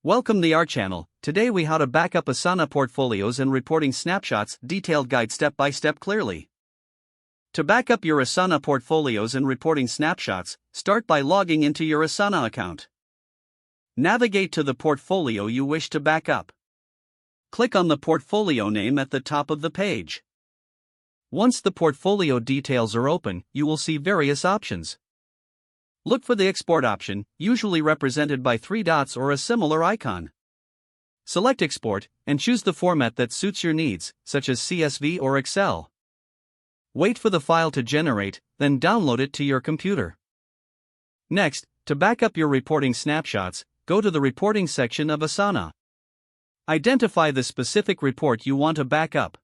Welcome to our channel. Today we how to back up Asana portfolios and reporting snapshots, detailed guide step by step clearly. To back up your Asana portfolios and reporting snapshots, start by logging into your Asana account. Navigate to the portfolio you wish to back up. Click on the portfolio name at the top of the page. Once the portfolio details are open, you will see various options. Look for the export option, usually represented by 3 dots or a similar icon. Select Export, and choose the format that suits your needs, such as CSV or Excel. Wait for the file to generate, then download it to your computer. Next, to back up your reporting snapshots, go to the Reporting section of Asana. Identify the specific report you want to back up.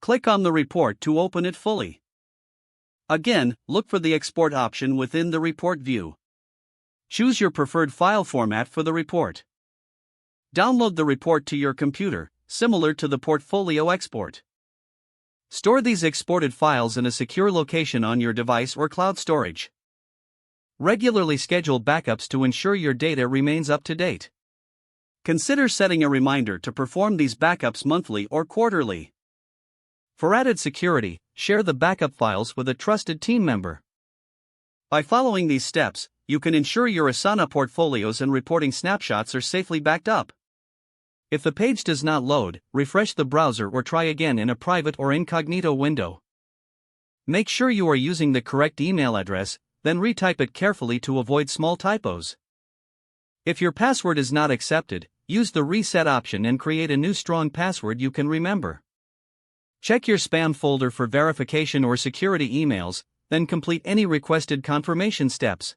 Click on the report to open it fully. Again, look for the Export option within the report view. Choose your preferred file format for the report. Download the report to your computer, similar to the portfolio export. Store these exported files in a secure location on your device or cloud storage. Regularly schedule backups to ensure your data remains up to date. Consider setting a reminder to perform these backups monthly or quarterly. For added security, share the backup files with a trusted team member. By following these steps, you can ensure your Asana portfolios and reporting snapshots are safely backed up. If the page does not load, refresh the browser or try again in a private or incognito window. Make sure you are using the correct email address, then retype it carefully to avoid small typos. If your password is not accepted, use the reset option and create a new strong password you can remember. Check your spam folder for verification or security emails, then complete any requested confirmation steps.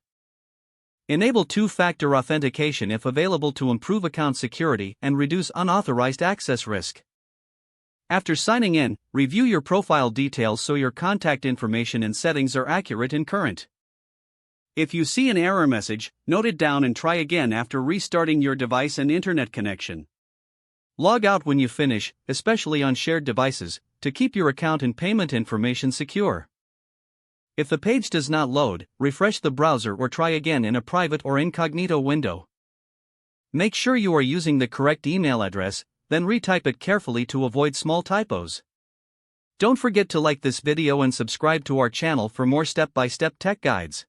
Enable two-factor authentication if available to improve account security and reduce unauthorized access risk. After signing in, review your profile details so your contact information and settings are accurate and current. If you see an error message, note it down and try again after restarting your device and internet connection. Log out when you finish, especially on shared devices, to keep your account and payment information secure. If the page does not load, refresh the browser or try again in a private or incognito window. Make sure you are using the correct email address, then retype it carefully to avoid small typos. Don't forget to like this video and subscribe to our channel for more step-by-step tech guides.